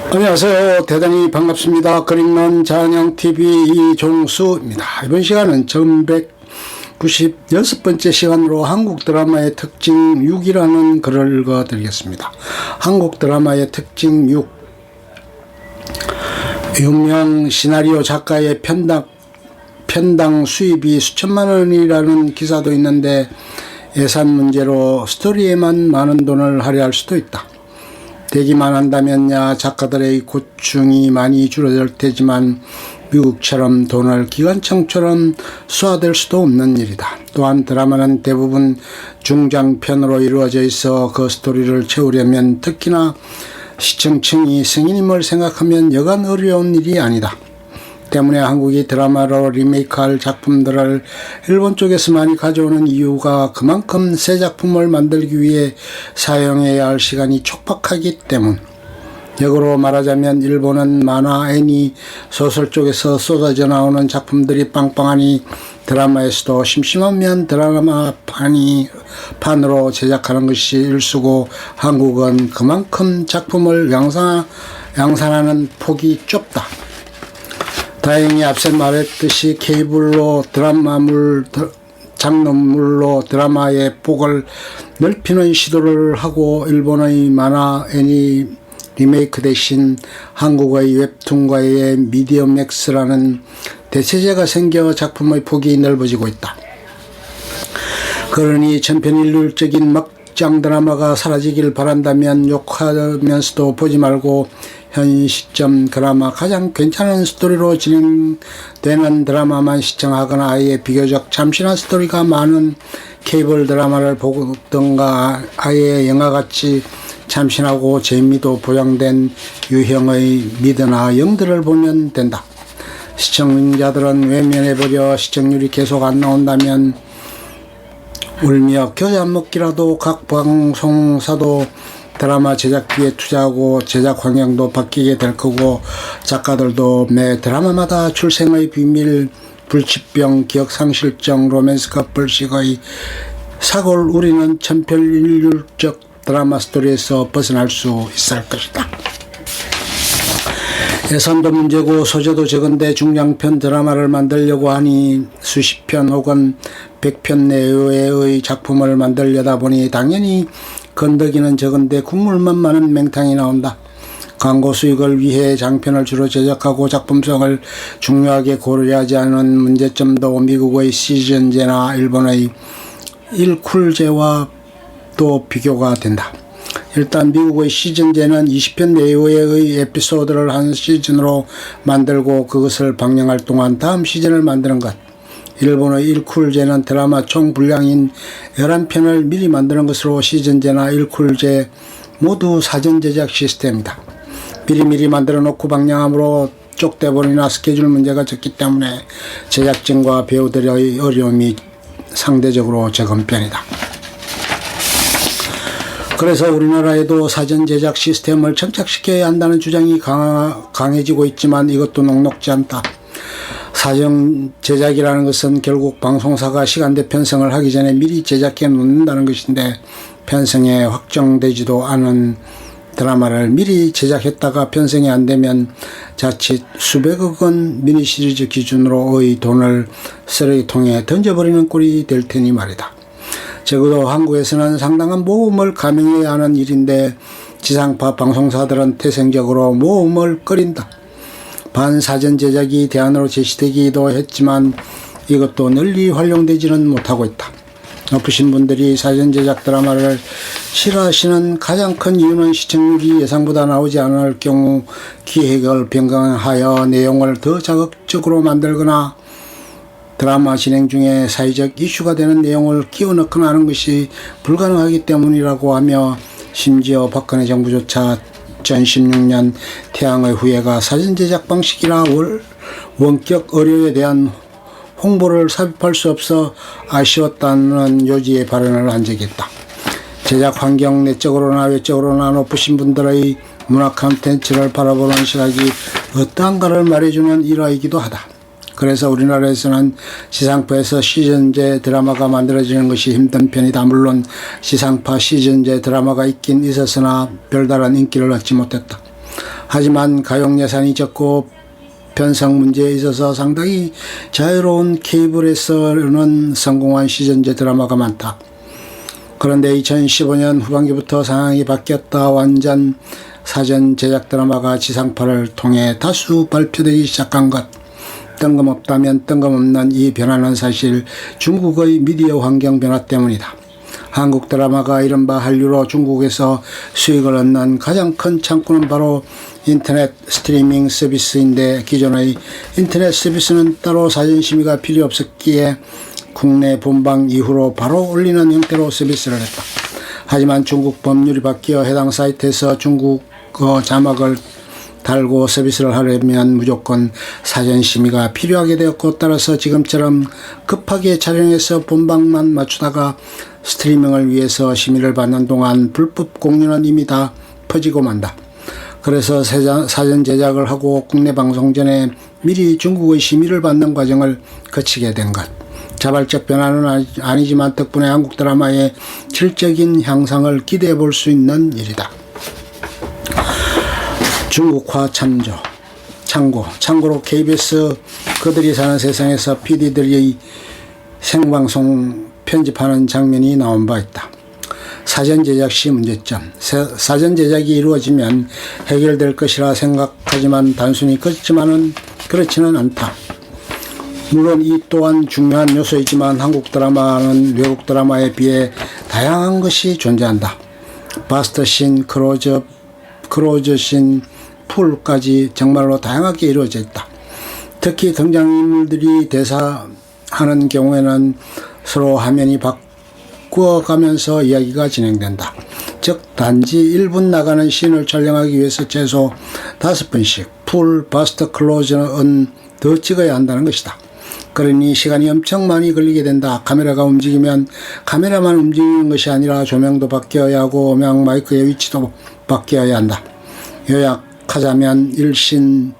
안녕하세요. 대단히 반갑습니다. 그림론 잔영TV 이종수입니다. 이번 시간은 1196번째 시간으로 한국 드라마의 특징 6이라는 글을 읽어드리겠습니다. 한국 드라마의 특징 6. 유명 시나리오 작가의 편당 수입이 수천만 원이라는 기사도 있는데 예산 문제로 스토리에만 많은 돈을 할애할 수도 있다. 되기만 한다면야 작가들의 고충이 많이 줄어들 테지만 미국처럼 돈을 기관총처럼 쏘아댈 수도 없는 일이다. 또한 드라마는 대부분 중장편으로 이루어져 있어 그 스토리를 채우려면 특히나 시청층이 성인임을 생각하면 여간 어려운 일이 아니다. 때문에 한국이 드라마로 리메이크할 작품들을 일본 쪽에서 많이 가져오는 이유가 그만큼 새 작품을 만들기 위해 사용해야 할 시간이 촉박하기 때문. 역으로 말하자면 일본은 만화, 애니, 소설 쪽에서 쏟아져 나오는 작품들이 빵빵하니 드라마에서도 심심하면 드라마 판으로 제작하는 것이 일수고 한국은 그만큼 작품을 양산하는 폭이 좁다. 다행히 앞서 말했듯이 케이블로 장르물로 드라마의 폭을 넓히는 시도를 하고 일본의 만화, 애니 리메이크 대신 한국의 웹툰과의 미디어맥스라는 대체제가 생겨 작품의 폭이 넓어지고 있다. 그러니 천편일률적인 막장 드라마가 사라지길 바란다면 욕하면서도 보지 말고 현 시점 드라마 가장 괜찮은 스토리로 진행되는 드라마만 시청하거나 아예 비교적 참신한 스토리가 많은 케이블 드라마를 보든가 아예 영화같이 참신하고 재미도 보장된 유형의 미드나 영들을 보면 된다. 시청자들은 외면해버려 시청률이 계속 안 나온다면 울며 겨자 먹기라도 각 방송사도 드라마 제작비에 투자하고 제작 환경도 바뀌게 될 거고 작가들도 매 드라마마다 출생의 비밀, 불치병, 기억상실증, 로맨스 커플식의 사고를 우리는 천편일률적 드라마 스토리에서 벗어날 수 있을 것이다. 예산도 문제고 소재도 적은데 중장편 드라마를 만들려고 하니 수십 편 혹은 100편 내외의 작품을 만들려다 보니 당연히 건더기는 적은데 국물만 많은 맹탕이 나온다. 광고 수익을 위해 장편을 주로 제작하고 작품성을 중요하게 고려하지 않은 문제점도 미국의 시즌제나 일본의 일쿨제와 또 비교가 된다. 일단 미국의 시즌제는 20편 내외의 에피소드를 한 시즌으로 만들고 그것을 방영할 동안 다음 시즌을 만드는 것. 일본의 일쿨제는 드라마 총 분량인 11편을 미리 만드는 것으로 시즌제나 일쿨제 모두 사전 제작 시스템이다. 미리미리 만들어 놓고 방영함으로 쪽대본이나 스케줄 문제가 적기 때문에 제작진과 배우들의 어려움이 상대적으로 적은 편이다. 그래서 우리나라에도 사전 제작 시스템을 정착시켜야 한다는 주장이 강해지고 있지만 이것도 녹록지 않다. 사전 제작이라는 것은 결국 방송사가 시간대 편성을 하기 전에 미리 제작해 놓는다는 것인데 편성에 확정되지도 않은 드라마를 미리 제작했다가 편성이 안 되면 자칫 수백억 원 미니시리즈 기준으로의 돈을 쓰레기통에 던져버리는 꼴이 될 테니 말이다. 적어도 한국에서는 상당한 모험을 감행해야 하는 일인데 지상파 방송사들은 태생적으로 모험을 꺼린다. 반사전 제작이 대안으로 제시되기도 했지만 이것도 널리 활용되지는 못하고 있다. 높으신 분들이 사전 제작 드라마를 싫어하시는 가장 큰 이유는 시청률이 예상보다 나오지 않을 경우 기획을 변경하여 내용을 더 자극적으로 만들거나 드라마 진행 중에 사회적 이슈가 되는 내용을 끼워 넣거나 하는 것이 불가능하기 때문이라고 하며 심지어 박근혜 정부조차 2016년 태양의 후예가 사전 제작 방식이나 원격 의료에 대한 홍보를 삽입할 수 없어 아쉬웠다는 요지의 발언을 한 적이 있다. 제작 환경 내적으로나 외적으로나 높으신 분들의 문화 콘텐츠를 바라보는 시각이 어떠한가를 말해주는 일화이기도 하다. 그래서 우리나라에서는 지상파에서 시즌제 드라마가 만들어지는 것이 힘든 편이다. 물론 지상파 시즌제 드라마가 있긴 있었으나 별다른 인기를 얻지 못했다. 하지만 가용 예산이 적고 편성 문제에 있어서 상당히 자유로운 케이블에서는 성공한 시즌제 드라마가 많다. 그런데 2015년 후반기부터 상황이 바뀌었다. 완전 사전 제작 드라마가 지상파를 통해 다수 발표되기 시작한 것. 뜬금없다면 뜬금없는 이 변화는 사실 중국의 미디어 환경 변화 때문이다. 한국 드라마가 이른바 한류로 중국에서 수익을 얻는 가장 큰 창구는 바로 인터넷 스트리밍 서비스인데, 기존의 인터넷 서비스는 따로 사전 심의가 필요 없었기에 국내 본방 이후로 바로 올리는 형태로 서비스를 했다. 하지만 중국 법률이 바뀌어 해당 사이트에서 중국어 자막을 달고 서비스를 하려면 무조건 사전 심의가 필요하게 되었고, 따라서 지금처럼 급하게 촬영해서 본방만 맞추다가 스트리밍을 위해서 심의를 받는 동안 불법 공유는 이미 다 퍼지고 만다. 그래서 사전 제작을 하고 국내 방송 전에 미리 중국의 심의를 받는 과정을 거치게 된 것. 자발적 변화는 아니지만 덕분에 한국 드라마의 질적인 향상을 기대해 볼 수 있는 일이다. 중국화 참고로 KBS 그들이 사는 세상에서 PD들이 생방송 편집하는 장면이 나온 바 있다. 사전 제작 시 문제점. 사전 제작이 이루어지면 해결될 것이라 생각하지만 단순히 그렇지는 않다. 물론 이 또한 중요한 요소이지만 한국 드라마는 외국 드라마에 비해 다양한 것이 존재한다. 바스트 씬, 크로즈 씬, 풀까지 정말로 다양하게 이루어져 있다. 특히 등장인물들이 대사하는 경우에는 서로 화면이 바꾸어가면서 이야기가 진행된다. 즉 단지 1분 나가는 씬을 촬영하기 위해서 최소 5분씩 풀, 바스트, 클로즈는 더 찍어야 한다는 것이다. 그러니 시간이 엄청 많이 걸리게 된다. 카메라가 움직이면 카메라만 움직이는 것이 아니라 조명도 바뀌어야 하고 음향 마이크의 위치도 바뀌어야 한다. 요약하자면 1씬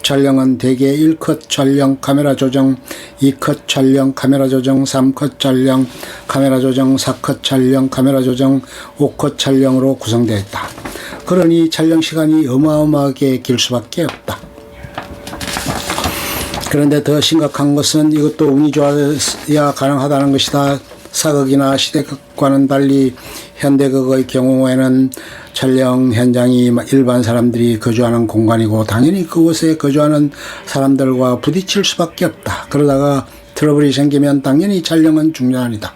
촬영은 대개 1컷 촬영, 카메라 조정, 2컷 촬영, 카메라 조정, 3컷 촬영, 카메라 조정, 4컷 촬영, 카메라 조정, 5컷 촬영으로 구성되어 있다. 그러니 촬영 시간이 어마어마하게 길 수밖에 없다. 그런데 더 심각한 것은 이것도 운이 좋아야 가능하다는 것이다. 사극이나 시대극과는 달리 현대극의 경우에는 촬영 현장이 일반 사람들이 거주하는 공간이고 당연히 그곳에 거주하는 사람들과 부딪힐 수밖에 없다. 그러다가 트러블이 생기면 당연히 촬영은 중단이다.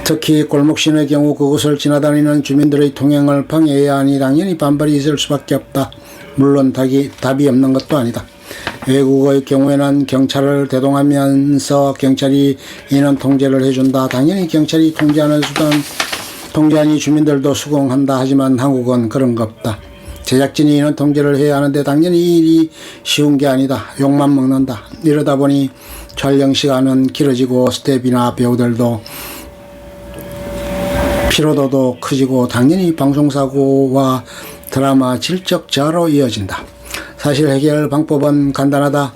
특히 골목신의 경우 그곳을 지나다니는 주민들의 통행을 방해해야 하니 당연히 반발이 있을 수밖에 없다. 물론 답이 없는 것도 아니다. 외국의 경우에는 경찰을 대동하면서 경찰이 인원 통제를 해준다. 당연히 경찰이 통제하니 주민들도 수긍한다. 하지만 한국은 그런 거 없다. 제작진이 인원 통제를 해야 하는데 당연히 이 일이 쉬운 게 아니다. 욕만 먹는다. 이러다 보니 촬영 시간은 길어지고 스텝이나 배우들도 피로도도 커지고 당연히 방송사고와 드라마 질적 저하로 이어진다. 사실 해결 방법은 간단하다.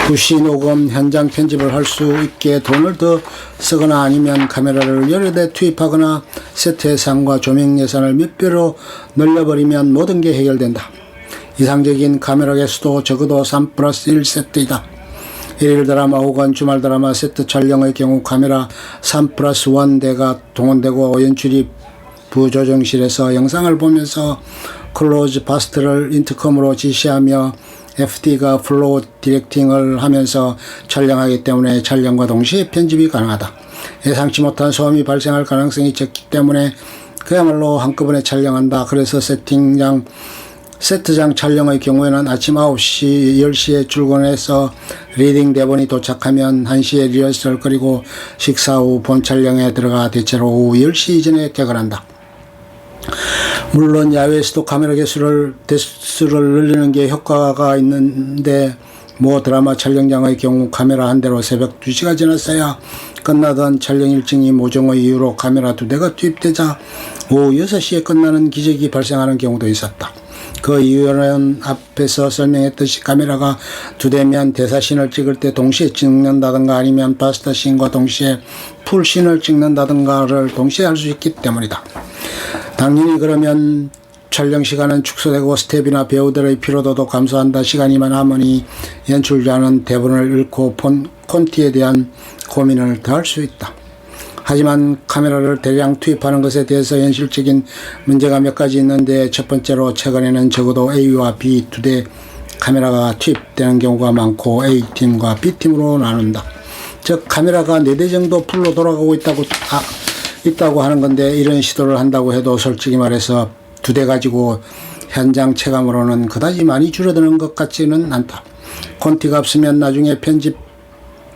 부시 녹음, 현장 편집을 할 수 있게 돈을 더 쓰거나 아니면 카메라를 여러 대 투입하거나 세트 예산과 조명 예산을 몇 배로 늘려버리면 모든 게 해결된다. 이상적인 카메라 개수도 적어도 3+1 세트이다. 일일 드라마 혹은 주말 드라마 세트 촬영의 경우 카메라 3+1대가 동원되고 연출이 부조정실에서 영상을 보면서 클로즈 바스트를 인터컴으로 지시하며 FD가 플로우 디렉팅을 하면서 촬영하기 때문에 촬영과 동시에 편집이 가능하다. 예상치 못한 소음이 발생할 가능성이 적기 때문에 그야말로 한꺼번에 촬영한다. 그래서 세트장 촬영의 경우에는 아침 9시, 10시에 출근해서 리딩 대본이 도착하면 1시에 리허설 그리고 식사 후 본 촬영에 들어가 대체로 오후 10시 이전에 퇴근한다. 물론 야외에서도 카메라 대수를 늘리는 게 효과가 있는데 드라마 촬영장의 경우 카메라 한 대로 새벽 2시가 지났어야 끝나던 촬영 일정이 모종의 이유로 카메라 2대가 투입되자 오후 6시에 끝나는 기적이 발생하는 경우도 있었다. 그 이유는 앞에서 설명했듯이 카메라가 2대면 대사신을 찍을 때 동시에 찍는다든가 아니면 바스트신과 동시에 풀신을 찍는다든가를 동시에 할 수 있기 때문이다. 당연히 그러면 촬영 시간은 축소되고 스텝이나 배우들의 피로도도 감소한다. 시간이 많으니 연출자는 대본을 읽고 콘티에 대한 고민을 더 할 수 있다. 하지만 카메라를 대량 투입하는 것에 대해서 현실적인 문제가 몇 가지 있는데, 첫 번째로 최근에는 적어도 A와 B 두 대 카메라가 투입되는 경우가 많고 A팀과 B팀으로 나눈다. 즉 카메라가 4대 정도 풀로 돌아가고 있다고 하는 건데, 이런 시도를 한다고 해도 솔직히 말해서 2대 가지고 현장 체감으로는 그다지 많이 줄어드는 것 같지는 않다. 콘티가 없으면 나중에 편집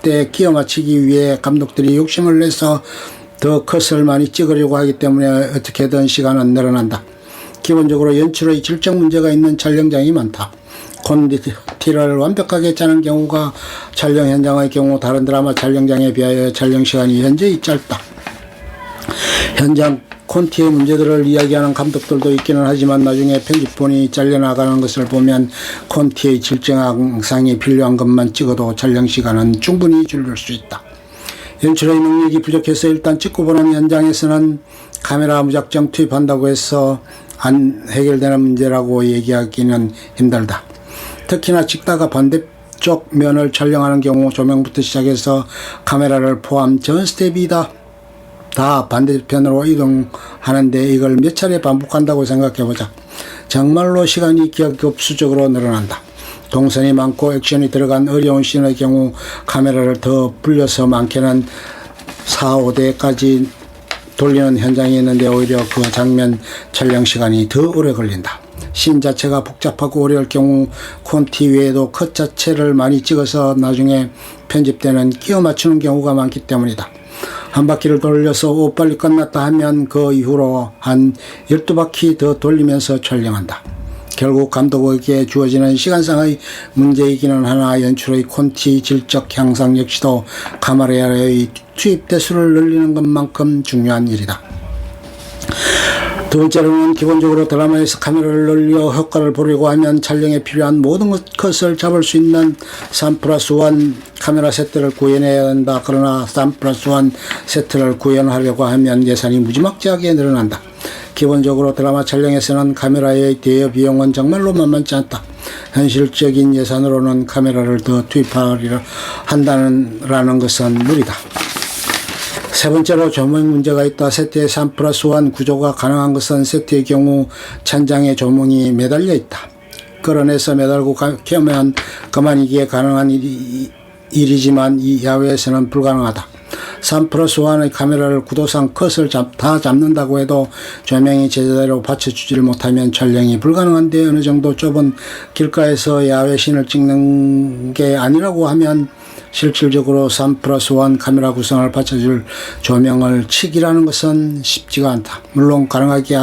때 끼워 맞추기 위해 감독들이 욕심을 내서 더 컷을 많이 찍으려고 하기 때문에 어떻게든 시간은 늘어난다. 기본적으로 연출의 질적 문제가 있는 촬영장이 많다. 콘티를 완벽하게 짜는 경우가 촬영 현장의 경우 다른 드라마 촬영장에 비하여 촬영 시간이 현저히 짧다. 현장 콘티의 문제들을 이야기하는 감독들도 있기는 하지만 나중에 편집본이 잘려나가는 것을 보면 콘티의 질증상이 필요한 것만 찍어도 촬영 시간은 충분히 줄일 수 있다. 연출의 능력이 부족해서 일단 찍고 보는 현장에서는 카메라 무작정 투입한다고 해서 안 해결되는 문제라고 얘기하기는 힘들다. 특히나 찍다가 반대쪽 면을 촬영하는 경우 조명부터 시작해서 카메라를 포함 전 스텝이 다 반대편으로 이동하는데 이걸 몇 차례 반복한다고 생각해보자. 정말로 시간이 기하급수적으로 늘어난다. 동선이 많고 액션이 들어간 어려운 씬의 경우 카메라를 더 불려서 많게는 4, 5대까지 돌리는 현장이 있는데 오히려 그 장면 촬영 시간이 더 오래 걸린다. 씬 자체가 복잡하고 어려울 경우 콘티 외에도 컷 자체를 많이 찍어서 나중에 편집 때는 끼워 맞추는 경우가 많기 때문이다. 한 바퀴를 돌려서 빨리 끝났다 하면 그 이후로 한 12바퀴 더 돌리면서 촬영한다. 결국 감독에게 주어지는 시간상의 문제이기는 하나 연출의 콘티 질적 향상 역시도 카메라의 투입 대수를 늘리는 것만큼 중요한 일이다. 두 번째로는 기본적으로 드라마에서 카메라를 늘려 효과를 보려고 하면 촬영에 필요한 모든 컷을 잡을 수 있는 3+1 카메라 세트를 구현해야 한다. 그러나 3+1 세트를 구현하려고 하면 예산이 무지막지하게 늘어난다. 기본적으로 드라마 촬영에서는 카메라의 대여 비용은 정말로 만만치 않다. 현실적인 예산으로는 카메라를 더 투입하려 한다는 것은 무리다. 세 번째로 조명 문제가 있다. 세트의 3+1 구조가 가능한 것은 세트의 경우 천장에 조명이 매달려 있다. 끌어내서 매달고 켜면 그만이기에 가능한 일이지만 이 야외에서는 불가능하다. 3+1의 카메라를 구도상 컷을 다 잡는다고 해도 조명이 제대로 받쳐주지를 못하면 촬영이 불가능한데, 어느 정도 좁은 길가에서 야외 씬을 찍는 게 아니라고 하면 실질적으로 3+1 카메라 구성을 받쳐줄 조명을 치기라는 것은 쉽지가 않다. 물론 가능하게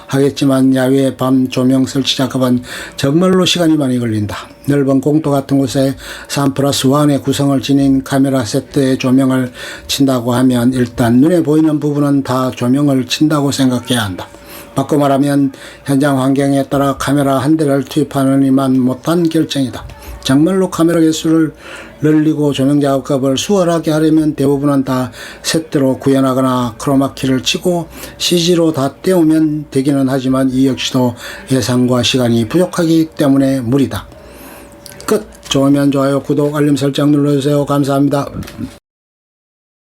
하겠지만 야외 밤 조명 설치 작업은 정말로 시간이 많이 걸린다. 넓은 공도 같은 곳에 3+1의 구성을 지닌 카메라 세트에 조명을 친다고 하면 일단 눈에 보이는 부분은 다 조명을 친다고 생각해야 한다. 바꿔 말하면 현장 환경에 따라 카메라 한 대를 투입하느니만 못한 결정이다. 정말로 카메라 개수를 늘리고 조명 작업을 수월하게 하려면 대부분은 다 세트로 구현하거나 크로마키를 치고 CG로 다 떼우면 되기는 하지만 이 역시도 예산과 시간이 부족하기 때문에 무리다. 끝. 좋으면 좋아요, 구독, 알림 설정 눌러주세요. 감사합니다.